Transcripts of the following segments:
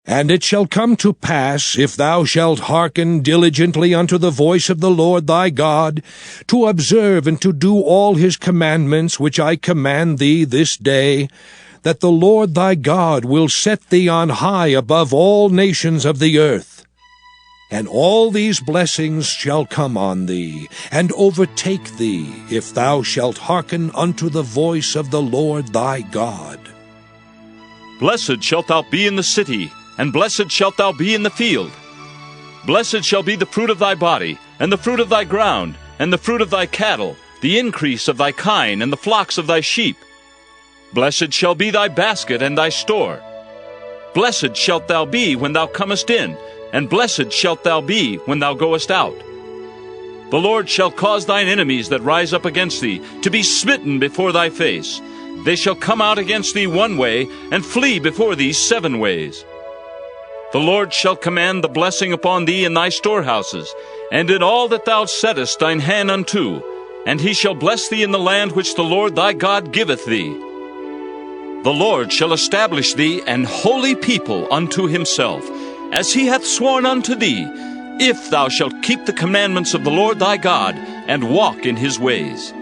And it shall come to pass, if thou shalt hearken diligently unto the voice of the Lord thy God, to observe and to do all his commandments which I command thee this day, that the Lord thy God will set thee on high above all nations of the earth. And all these blessings shall come on thee, and overtake thee, if thou shalt hearken unto the voice of the Lord thy God. Blessed shalt thou be in the city, and blessed shalt thou be in the field. Blessed shall be the fruit of thy body, and the fruit of thy ground, and the fruit of thy cattle, the increase of thy kine, and the flocks of thy sheep. Blessed shall be thy basket and thy store. Blessed shalt thou be when thou comest in, and blessed shalt thou be when thou goest out. The Lord shall cause thine enemies that rise up against thee to be smitten before thy face. They shall come out against thee one way, and flee before thee 7 ways. The Lord shall command the blessing upon thee in thy storehouses, and in all that thou settest thine hand unto, and he shall bless thee in the land which the Lord thy God giveth thee. The Lord shall establish thee an holy people unto himself, as he hath sworn unto thee, if thou shalt keep the commandments of the Lord thy God, and walk in his ways.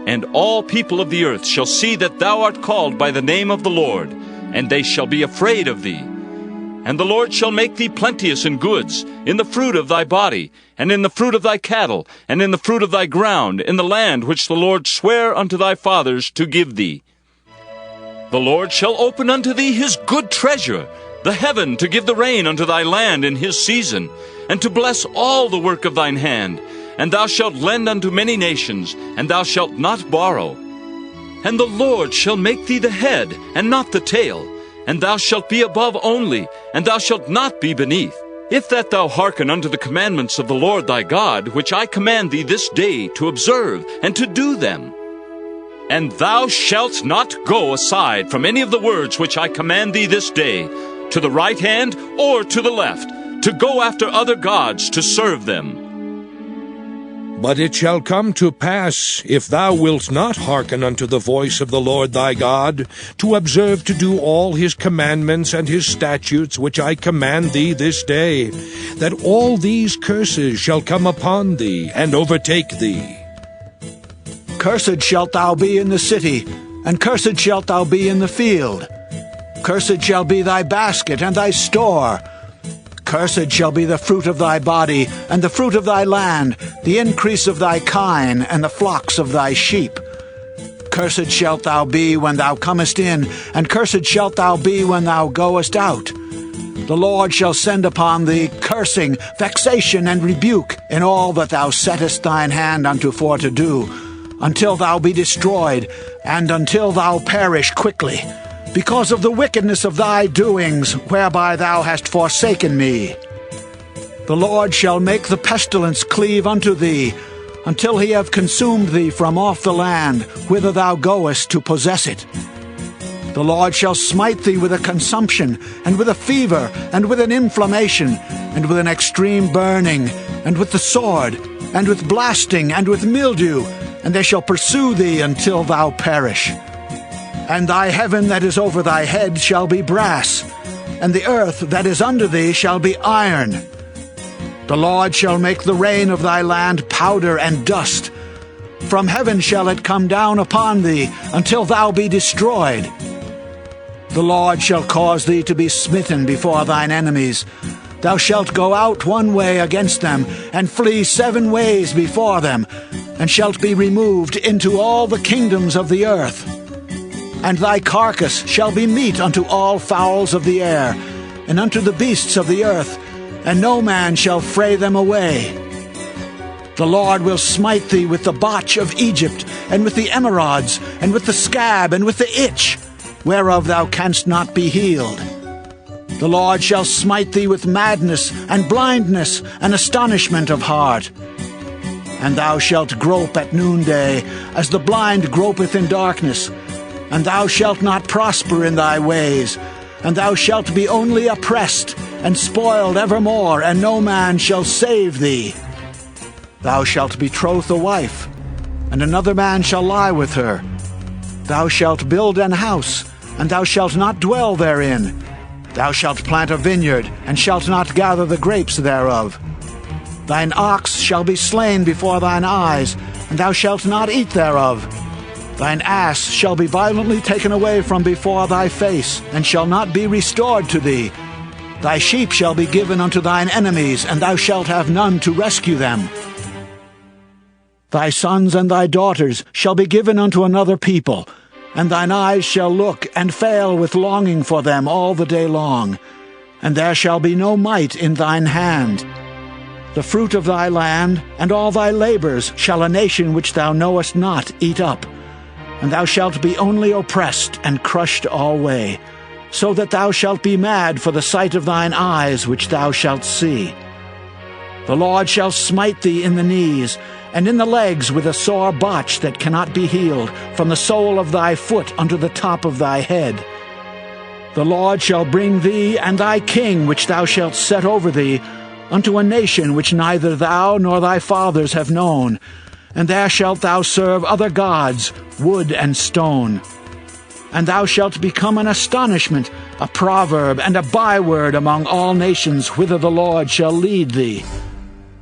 And all people of the earth shall see that thou art called by the name of the Lord, and they shall be afraid of thee. And the Lord shall make thee plenteous in goods, in the fruit of thy body, and in the fruit of thy cattle, and in the fruit of thy ground, in the land which the Lord sware unto thy fathers to give thee. The Lord shall open unto thee his good treasure, the heaven, to give the rain unto thy land in his season, and to bless all the work of thine hand. And thou shalt lend unto many nations, and thou shalt not borrow. And the Lord shall make thee the head, and not the tail, and thou shalt be above only, and thou shalt not be beneath, if that thou hearken unto the commandments of the Lord thy God, which I command thee this day to observe and to do them. And thou shalt not go aside from any of the words which I command thee this day, to the right hand or to the left, to go after other gods to serve them. But it shall come to pass, if thou wilt not hearken unto the voice of the Lord thy God, to observe to do all his commandments and his statutes which I command thee this day, that all these curses shall come upon thee and overtake thee. Cursed shalt thou be in the city, and cursed shalt thou be in the field. Cursed shall be thy basket and thy store. Cursed shall be the fruit of thy body, and the fruit of thy land, the increase of thy kine, and the flocks of thy sheep. Cursed shalt thou be when thou comest in, and cursed shalt thou be when thou goest out. The Lord shall send upon thee cursing, vexation, and rebuke in all that thou settest thine hand unto for to do, until thou be destroyed, and until thou perish quickly, because of the wickedness of thy doings, whereby thou hast forsaken me. The Lord shall make the pestilence cleave unto thee, until he have consumed thee from off the land, whither thou goest to possess it. The Lord shall smite thee with a consumption, and with a fever, and with an inflammation, and with an extreme burning, and with the sword, and with blasting, and with mildew, and they shall pursue thee until thou perish. And thy heaven that is over thy head shall be brass, and the earth that is under thee shall be iron. The Lord shall make the rain of thy land powder and dust. From heaven shall it come down upon thee, until thou be destroyed. The Lord shall cause thee to be smitten before thine enemies. Thou shalt go out one way against them, and flee 7 ways before them, and shalt be removed into all the kingdoms of the earth. And thy carcass shall be meat unto all fowls of the air, and unto the beasts of the earth, and no man shall fray them away. The Lord will smite thee with the botch of Egypt, and with the emerods, and with the scab, and with the itch, whereof thou canst not be healed. The Lord shall smite thee with madness, and blindness, and astonishment of heart. And thou shalt grope at noonday, as the blind gropeth in darkness. And thou shalt not prosper in thy ways, and thou shalt be only oppressed, and spoiled evermore, and no man shall save thee. Thou shalt betroth a wife, and another man shall lie with her. Thou shalt build an house, and thou shalt not dwell therein. Thou shalt plant a vineyard, and shalt not gather the grapes thereof. Thine ox shall be slain before thine eyes, and thou shalt not eat thereof. Thine ass shall be violently taken away from before thy face, and shall not be restored to thee. Thy sheep shall be given unto thine enemies, and thou shalt have none to rescue them. Thy sons and thy daughters shall be given unto another people, and thine eyes shall look and fail with longing for them all the day long, and there shall be no might in thine hand. The fruit of thy land and all thy labors shall a nation which thou knowest not eat up, and thou shalt be only oppressed and crushed alway, so that thou shalt be mad for the sight of thine eyes which thou shalt see. The Lord shall smite thee in the knees, and in the legs with a sore botch that cannot be healed, from the sole of thy foot unto the top of thy head. The Lord shall bring thee and thy king which thou shalt set over thee unto a nation which neither thou nor thy fathers have known, and there shalt thou serve other gods, wood and stone. And thou shalt become an astonishment, a proverb, and a byword among all nations whither the Lord shall lead thee.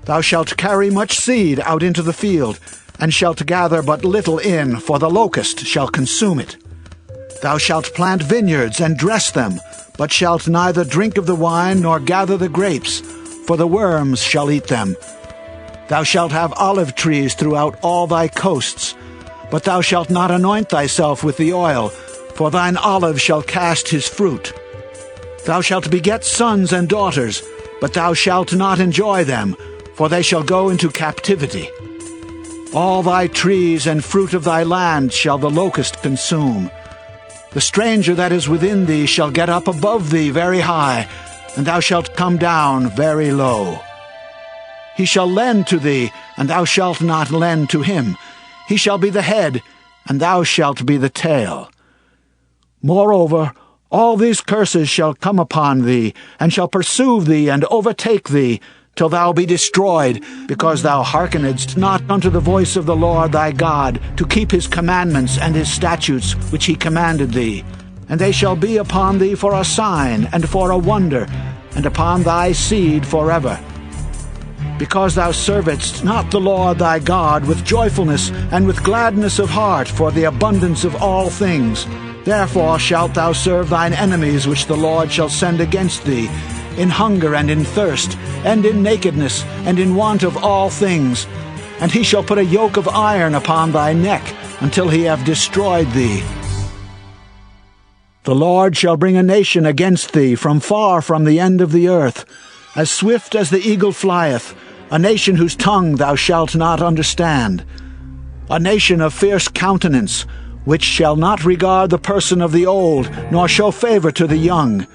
Thou shalt carry much seed out into the field, and shalt gather but little in, for the locust shall consume it. Thou shalt plant vineyards and dress them, but shalt neither drink of the wine nor gather the grapes, for the worms shall eat them. Thou shalt have olive trees throughout all thy coasts, but thou shalt not anoint thyself with the oil, for thine olive shall cast his fruit. Thou shalt beget sons and daughters, but thou shalt not enjoy them, for they shall go into captivity. All thy trees and fruit of thy land shall the locust consume. The stranger that is within thee shall get up above thee very high, and thou shalt come down very low. He shall lend to thee, and thou shalt not lend to him. He shall be the head, and thou shalt be the tail. Moreover, all these curses shall come upon thee, and shall pursue thee and overtake thee, till thou be destroyed, because thou hearkenedst not unto the voice of the Lord thy God, to keep his commandments and his statutes which he commanded thee. And they shall be upon thee for a sign and for a wonder, and upon thy seed forever. Because thou servedst not the Lord thy God with joyfulness and with gladness of heart for the abundance of all things, therefore shalt thou serve thine enemies which the Lord shall send against thee, in hunger and in thirst, and in nakedness, and in want of all things. And he shall put a yoke of iron upon thy neck, until he have destroyed thee. The Lord shall bring a nation against thee from far from the end of the earth, as swift as the eagle flieth, a nation whose tongue thou shalt not understand, a nation of fierce countenance, which shall not regard the person of the old, nor show favor to the young.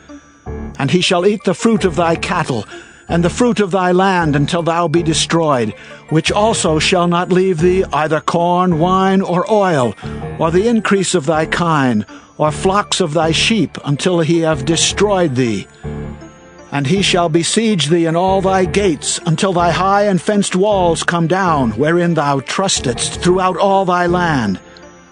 And he shall eat the fruit of thy cattle, and the fruit of thy land until thou be destroyed, which also shall not leave thee either corn, wine, or oil, or the increase of thy kine, or flocks of thy sheep, until he have destroyed thee. And he shall besiege thee in all thy gates, until thy high and fenced walls come down, wherein thou trustedst throughout all thy land.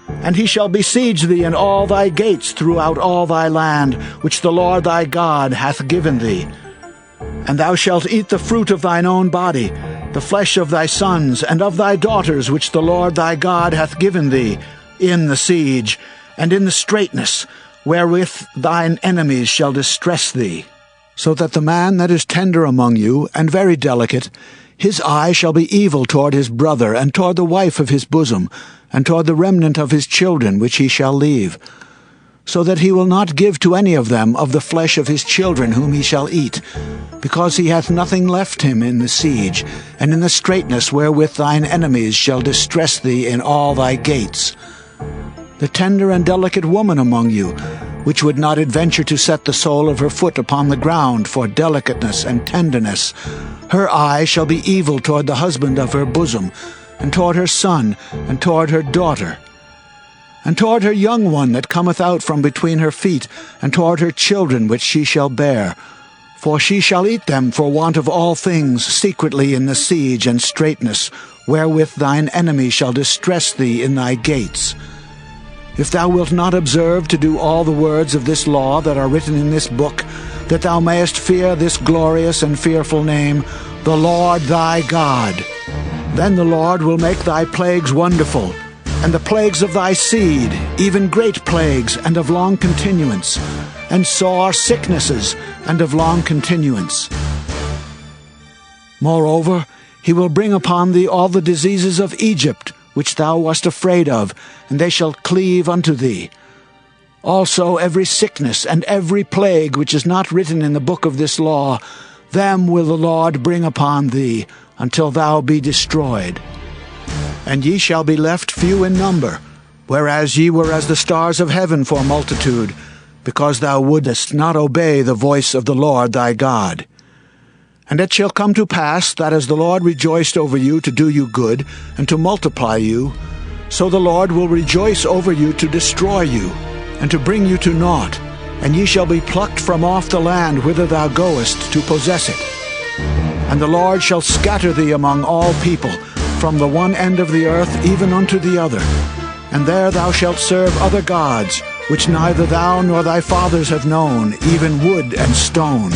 And he shall besiege thee in all thy gates throughout all thy land, which the Lord thy God hath given thee. And thou shalt eat the fruit of thine own body, the flesh of thy sons and of thy daughters, which the Lord thy God hath given thee, in the siege, and in the straitness, wherewith thine enemies shall distress thee. So that the man that is tender among you, and very delicate, his eye shall be evil toward his brother, and toward the wife of his bosom, and toward the remnant of his children which he shall leave, so that he will not give to any of them of the flesh of his children whom he shall eat, because he hath nothing left him in the siege, and in the straitness wherewith thine enemies shall distress thee in all thy gates. The tender and delicate woman among you, which would not adventure to set the sole of her foot upon the ground for delicateness and tenderness, her eye shall be evil toward the husband of her bosom, and toward her son, and toward her daughter, and toward her young one that cometh out from between her feet, and toward her children which she shall bear. For she shall eat them for want of all things secretly in the siege and straitness, wherewith thine enemy shall distress thee in thy gates. If thou wilt not observe to do all the words of this law that are written in this book, that thou mayest fear this glorious and fearful name, the Lord thy God. Then the Lord will make thy plagues wonderful, and the plagues of thy seed, even great plagues and of long continuance, and sore sicknesses and of long continuance. Moreover, he will bring upon thee all the diseases of Egypt, which thou wast afraid of, and they shall cleave unto thee. Also every sickness and every plague which is not written in the book of this law, them will the Lord bring upon thee, until thou be destroyed. And ye shall be left few in number, whereas ye were as the stars of heaven for multitude, because thou wouldest not obey the voice of the Lord thy God. And it shall come to pass that as the Lord rejoiced over you to do you good, and to multiply you, so the Lord will rejoice over you to destroy you, and to bring you to naught, and ye shall be plucked from off the land whither thou goest to possess it. And the Lord shall scatter thee among all people, from the one end of the earth even unto the other. And there thou shalt serve other gods, which neither thou nor thy fathers have known, even wood and stone.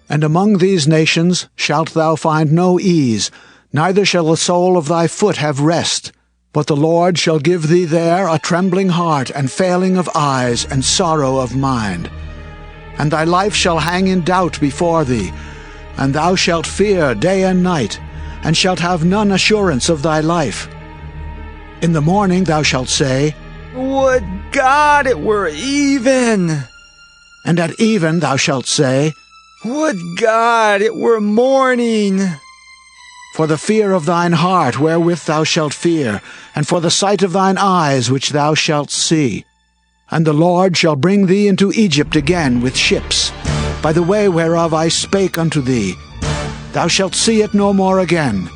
And among these nations shalt thou find no ease, neither shall the sole of thy foot have rest. But the Lord shall give thee there a trembling heart, and failing of eyes, and sorrow of mind. And thy life shall hang in doubt before thee, and thou shalt fear day and night, and shalt have none assurance of thy life. In the morning thou shalt say, Would God it were even! And at even thou shalt say, Would God it were morning! For the fear of thine heart wherewith thou shalt fear, and for the sight of thine eyes which thou shalt see. And the Lord shall bring thee into Egypt again with ships, by the way whereof I spake unto thee. Thou shalt see it no more again.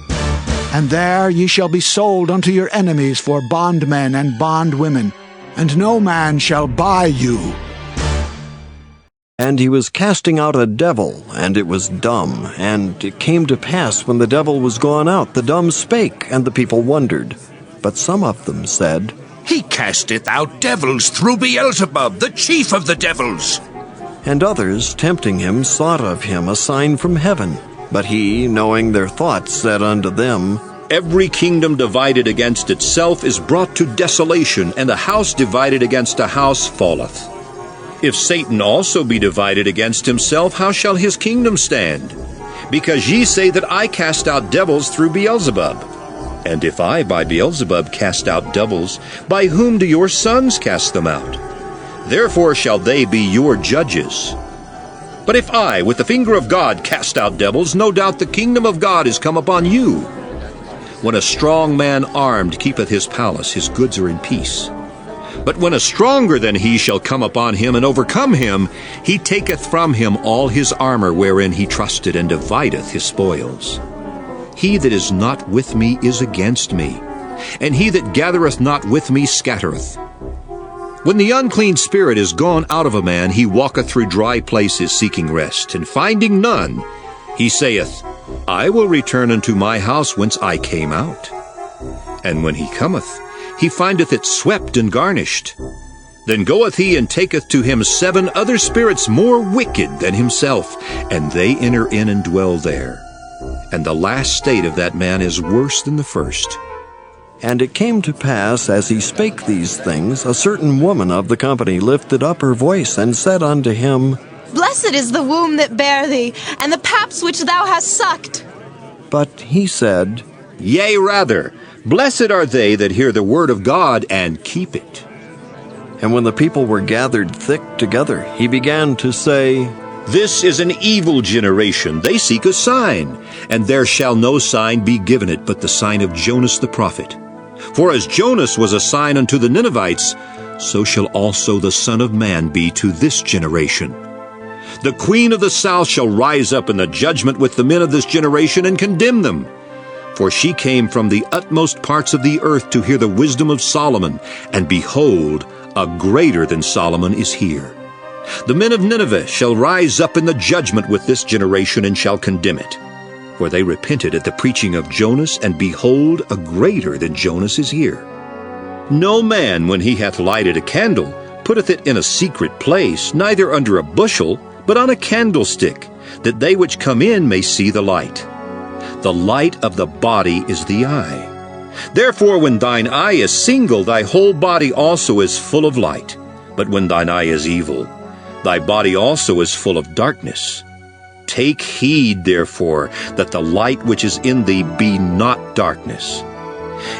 And there ye shall be sold unto your enemies for bondmen and bondwomen, and no man shall buy you. And he was casting out a devil, and it was dumb. And it came to pass, when the devil was gone out, the dumb spake, and the people wondered. But some of them said, He casteth out devils through Beelzebub, the chief of the devils. And others, tempting him, sought of him a sign from heaven. But he, knowing their thoughts, said unto them, Every kingdom divided against itself is brought to desolation, and a house divided against a house falleth. If Satan also be divided against himself, how shall his kingdom stand? Because ye say that I cast out devils through Beelzebub. And if I by Beelzebub cast out devils, by whom do your sons cast them out? Therefore shall they be your judges. But if I, with the finger of God, cast out devils, no doubt the kingdom of God is come upon you. When a strong man armed keepeth his palace, his goods are in peace. But when a stronger than he shall come upon him and overcome him, he taketh from him all his armor wherein he trusted, and divideth his spoils. He that is not with me is against me, and he that gathereth not with me scattereth. When the unclean spirit is gone out of a man, he walketh through dry places seeking rest, and finding none, he saith, I will return unto my house whence I came out. And when he cometh, he findeth it swept and garnished. Then goeth he and taketh to him 7 other spirits more wicked than himself, and they enter in and dwell there. And the last state of that man is worse than the first. And it came to pass, as he spake these things, a certain woman of the company lifted up her voice, and said unto him, Blessed is the womb that bare thee, and the paps which thou hast sucked. But he said, Yea, rather, blessed are they that hear the word of God and keep it. And when the people were gathered thick together, he began to say, This is an evil generation. They seek a sign, and there shall no sign be given it but the sign of Jonas the prophet. For as Jonas was a sign unto the Ninevites, so shall also the Son of Man be to this generation. The queen of the south shall rise up in the judgment with the men of this generation and condemn them. For she came from the utmost parts of the earth to hear the wisdom of Solomon, and behold, a greater than Solomon is here. The men of Nineveh shall rise up in the judgment with this generation, and shall condemn it. For they repented at the preaching of Jonas, and behold, a greater than Jonas is here. No man, when he hath lighted a candle, putteth it in a secret place, neither under a bushel, but on a candlestick, that they which come in may see the light. The light of the body is the eye. Therefore, when thine eye is single, thy whole body also is full of light. But when thine eye is evil, thy body also is full of darkness. Take heed, therefore, that the light which is in thee be not darkness.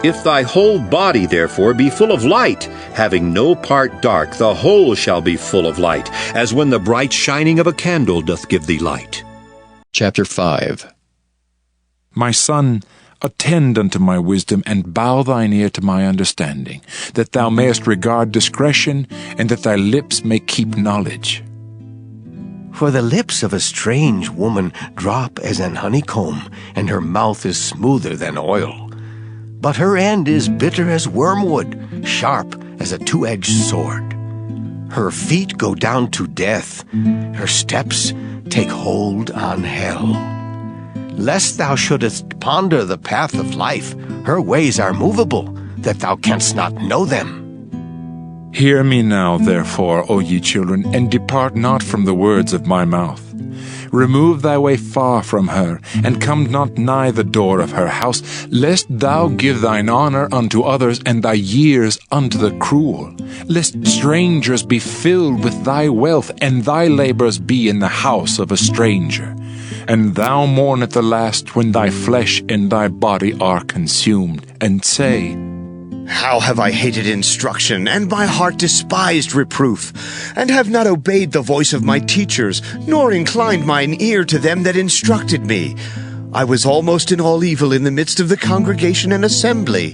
If thy whole body, therefore, be full of light, having no part dark, the whole shall be full of light, as when the bright shining of a candle doth give thee light. Chapter 5. My son, attend unto my wisdom, and bow thine ear to my understanding, that thou mayest regard discretion, and that thy lips may keep knowledge. For the lips of a strange woman drop as an honeycomb, and her mouth is smoother than oil. But her end is bitter as wormwood, sharp as a two-edged sword. Her feet go down to death, her steps take hold on hell. Lest thou shouldest ponder the path of life, her ways are movable, that thou canst not know them. Hear me now, therefore, O ye children, and depart not from the words of my mouth. Remove thy way far from her, and come not nigh the door of her house, lest thou give thine honor unto others, and thy years unto the cruel. Lest strangers be filled with thy wealth, and thy labors be in the house of a stranger. And thou mourn at the last, when thy flesh and thy body are consumed, and say, How have I hated instruction, and my heart despised reproof, and have not obeyed the voice of my teachers, nor inclined mine ear to them that instructed me. I was almost in all evil in the midst of the congregation and assembly.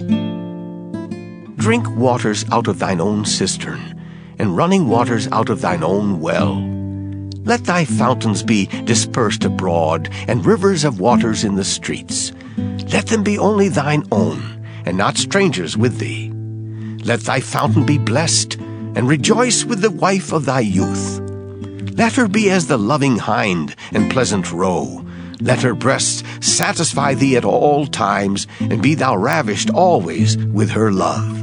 Drink waters out of thine own cistern, and running waters out of thine own well. Let thy fountains be dispersed abroad, and rivers of waters in the streets. Let them be only thine own, and not strangers with thee. Let thy fountain be blessed, and rejoice with the wife of thy youth. Let her be as the loving hind and pleasant roe. Let her breasts satisfy thee at all times, and be thou ravished always with her love.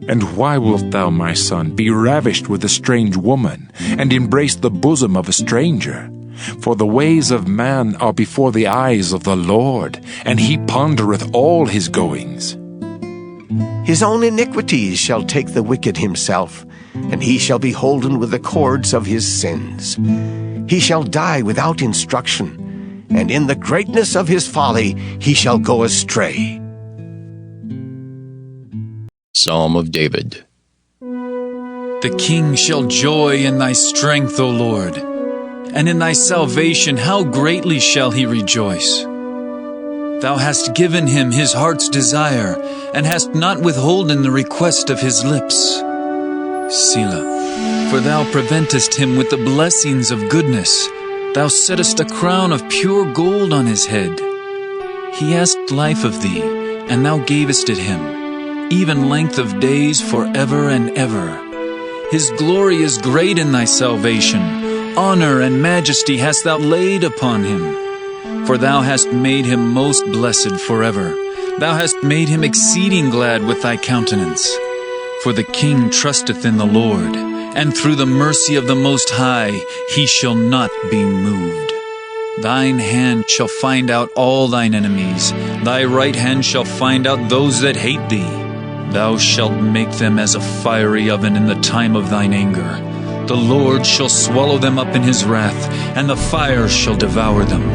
And why wilt thou, my son, be ravished with a strange woman, and embrace the bosom of a stranger? For the ways of man are before the eyes of the Lord, and he pondereth all his goings. His own iniquities shall take the wicked himself, and he shall be holden with the cords of his sins. He shall die without instruction, and in the greatness of his folly he shall go astray. Psalm of David. The king shall joy in thy strength, O Lord, and in thy salvation how greatly shall he rejoice. Thou hast given him his heart's desire, and hast not withholden the request of his lips. Selah. For thou preventest him with the blessings of goodness. Thou settest a crown of pure gold on his head. He asked life of thee, and thou gavest it him, even length of days forever and ever. His glory is great in thy salvation. Honor and majesty hast thou laid upon him. For thou hast made him most blessed forever. Thou hast made him exceeding glad with thy countenance. For the king trusteth in the Lord, and through the mercy of the Most High he shall not be moved. Thine hand shall find out all thine enemies. Thy right hand shall find out those that hate thee. Thou shalt make them as a fiery oven in the time of thine anger. The Lord shall swallow them up in his wrath, and the fire shall devour them.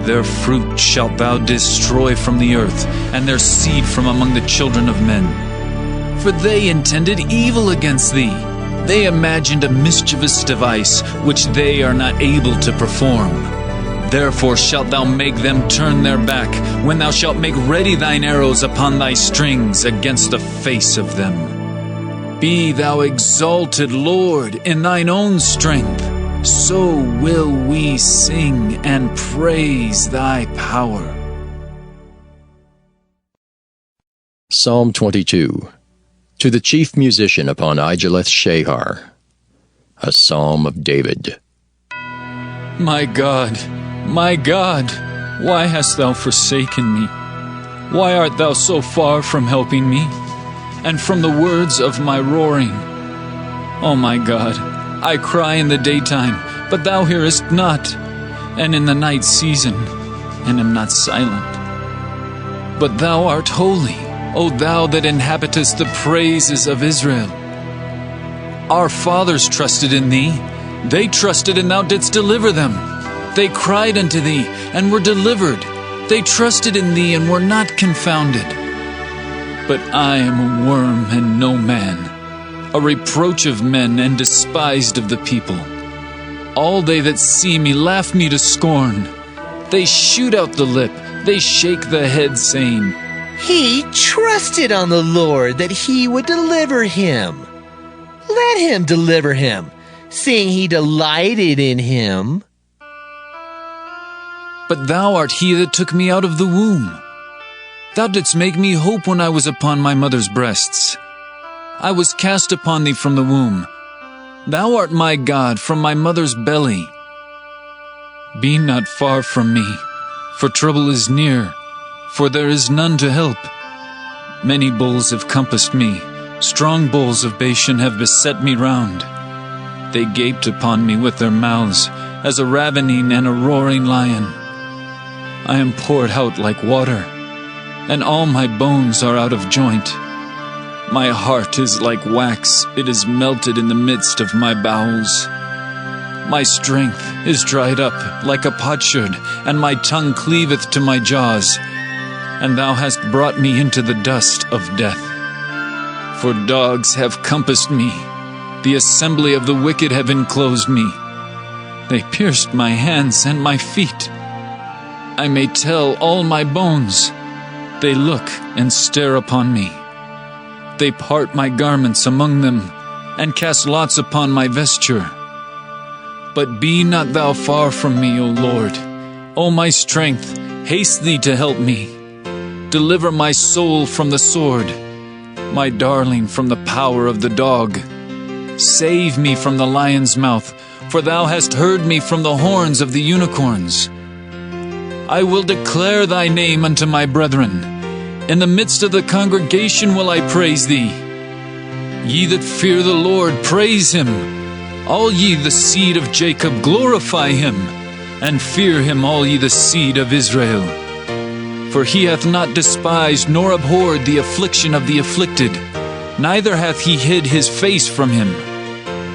Their fruit shalt thou destroy from the earth, and their seed from among the children of men. For they intended evil against thee. They imagined a mischievous device, which they are not able to perform. Therefore shalt thou make them turn their back, when thou shalt make ready thine arrows upon thy strings against the face of them. Be thou exalted, Lord, in thine own strength. So will we sing and praise thy power. Psalm 22. To the chief musician upon Igeleth-Shahar. A Psalm of David. My God, why hast thou forsaken me? Why art thou so far from helping me, and from the words of my roaring? O my God, I cry in the daytime, but thou hearest not, and in the night season, and am not silent. But thou art holy, O thou that inhabitest the praises of Israel. Our fathers trusted in thee. They trusted, and thou didst deliver them. They cried unto thee, and were delivered. They trusted in thee, and were not confounded. But I am a worm and no man, a reproach of men and despised of the people. All they that see me laugh me to scorn. They shoot out the lip, they shake the head, saying, He trusted on the Lord that he would deliver him. Let him deliver him, seeing he delighted in him. But thou art he that took me out of the womb. Thou didst make me hope when I was upon my mother's breasts. I was cast upon thee from the womb. Thou art my God from my mother's belly. Be not far from me, for trouble is near, for there is none to help. Many bulls have compassed me, strong bulls of Bashan have beset me round. They gaped upon me with their mouths, as a ravening and a roaring lion. I am poured out like water, and all my bones are out of joint. My heart is like wax, it is melted in the midst of my bowels. My strength is dried up like a potsherd, and my tongue cleaveth to my jaws. And thou hast brought me into the dust of death. For dogs have compassed me, the assembly of the wicked have enclosed me. They pierced my hands and my feet. I may tell all my bones. They look and stare upon me. They part my garments among them, and cast lots upon my vesture. But be not thou far from me, O Lord. O my strength, haste thee to help me. Deliver my soul from the sword, my darling from the power of the dog. Save me from the lion's mouth, for thou hast heard me from the horns of the unicorns. I will declare thy name unto my brethren. In the midst of the congregation will I praise thee. Ye that fear the Lord, praise him. All ye the seed of Jacob, glorify him. And fear him, all ye the seed of Israel. For he hath not despised nor abhorred the affliction of the afflicted, neither hath he hid his face from him.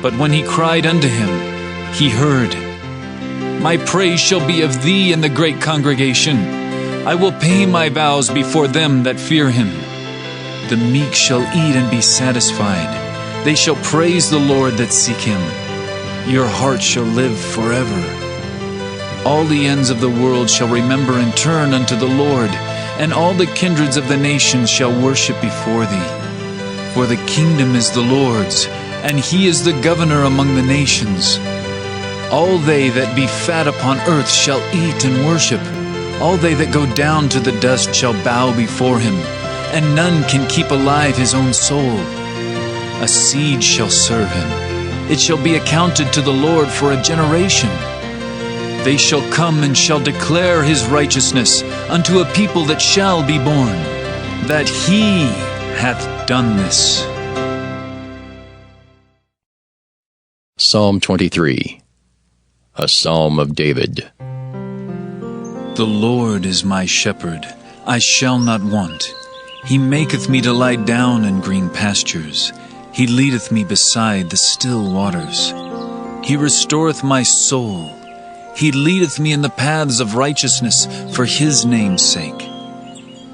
But when he cried unto him, he heard. My praise shall be of thee in the great congregation. I will pay my vows before them that fear him. The meek shall eat and be satisfied. They shall praise the Lord that seek him. Your heart shall live forever. All the ends of the world shall remember and turn unto the Lord, and all the kindreds of the nations shall worship before thee. For the kingdom is the Lord's, and he is the governor among the nations. All they that be fat upon earth shall eat and worship. All they that go down to the dust shall bow before him, and none can keep alive his own soul. A seed shall serve him. It shall be accounted to the Lord for a generation. They shall come and shall declare his righteousness unto a people that shall be born, that he hath done this. Psalm 23, a psalm of David. The Lord is my shepherd, I shall not want. He maketh me to lie down in green pastures. He leadeth me beside the still waters. He restoreth my soul. He leadeth me in the paths of righteousness for his name's sake.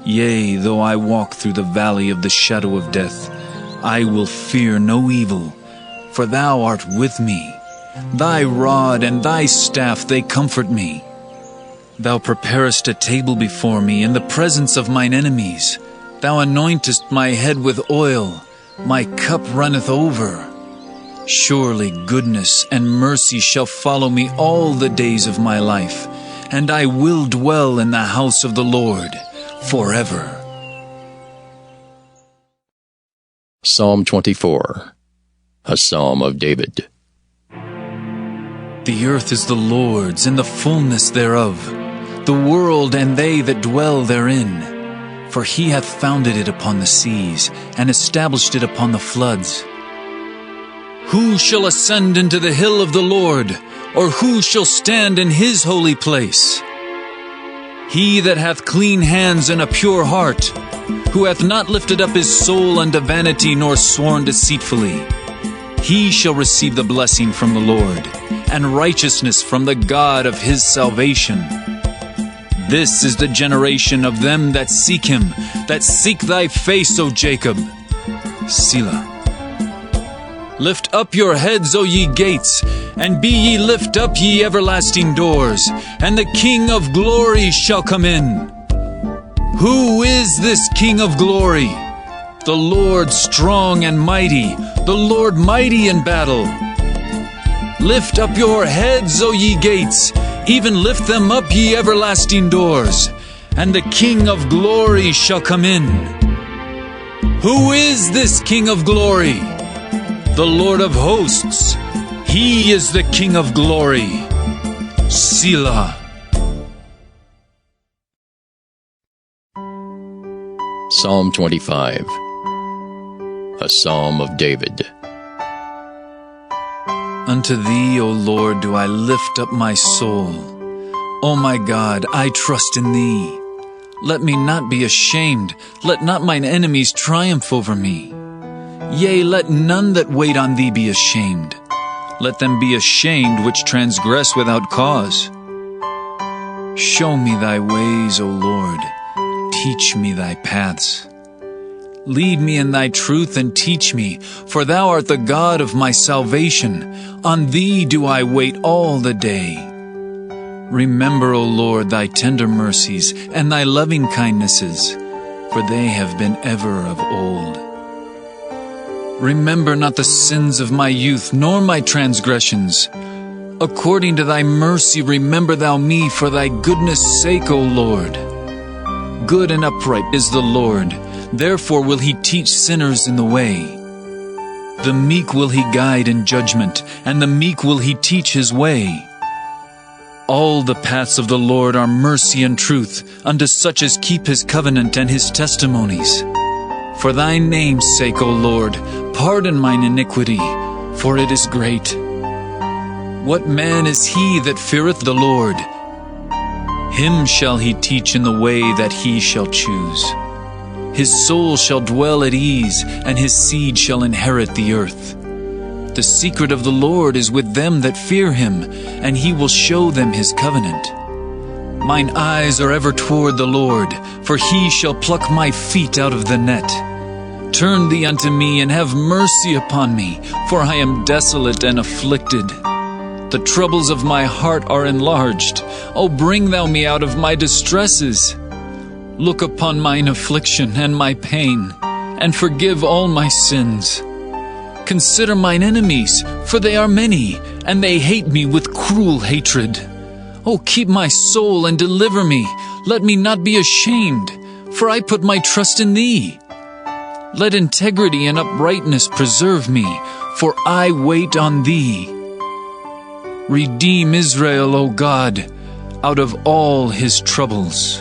Yea, though I walk through the valley of the shadow of death, I will fear no evil, for thou art with me. Thy rod and thy staff, they comfort me. Thou preparest a table before me in the presence of mine enemies. Thou anointest my head with oil. My cup runneth over. Surely goodness and mercy shall follow me all the days of my life, and I will dwell in the house of the Lord forever. Psalm 24, a psalm of David. The earth is the Lord's, and the fullness thereof, the world and they that dwell therein. For he hath founded it upon the seas, and established it upon the floods. Who shall ascend into the hill of the Lord, or who shall stand in his holy place? He that hath clean hands and a pure heart, who hath not lifted up his soul unto vanity, nor sworn deceitfully, he shall receive the blessing from the Lord, and righteousness from the God of his salvation. This is the generation of them that seek him, that seek thy face, O Jacob. Selah. Lift up your heads, O ye gates, and be ye lift up, ye everlasting doors, and the King of glory shall come in. Who is this King of glory? The Lord strong and mighty, the Lord mighty in battle. Lift up your heads, O ye gates, even lift them up, ye everlasting doors, and the King of glory shall come in. Who is this King of glory? The Lord of hosts, he is the King of glory. Selah. Psalm 25, a psalm of David. Unto thee, O Lord, do I lift up my soul. O my God, I trust in thee. Let me not be ashamed, let not mine enemies triumph over me. Yea, let none that wait on thee be ashamed. Let them be ashamed which transgress without cause. Show me thy ways, O Lord. Teach me thy paths. Lead me in thy truth and teach me, for thou art the God of my salvation. On thee do I wait all the day. Remember, O Lord, thy tender mercies and thy loving kindnesses, for they have been ever of old. Remember not the sins of my youth, nor my transgressions. According to thy mercy remember thou me, for thy goodness' sake, O Lord. Good and upright is the Lord, therefore will he teach sinners in the way. The meek will he guide in judgment, and the meek will he teach his way. All the paths of the Lord are mercy and truth, unto such as keep his covenant and his testimonies. For thy name's sake, O Lord, pardon mine iniquity, for it is great. What man is he that feareth the Lord? Him shall he teach in the way that he shall choose. His soul shall dwell at ease, and his seed shall inherit the earth. The secret of the Lord is with them that fear him, and he will show them his covenant. Mine eyes are ever toward the Lord, for he shall pluck my feet out of the net. Turn thee unto me, and have mercy upon me, for I am desolate and afflicted. The troubles of my heart are enlarged. O bring thou me out of my distresses. Look upon mine affliction and my pain, and forgive all my sins. Consider mine enemies, for they are many, and they hate me with cruel hatred. O keep my soul and deliver me. Let me not be ashamed, for I put my trust in thee. Let integrity and uprightness preserve me, for I wait on thee. Redeem Israel, O God, out of all his troubles.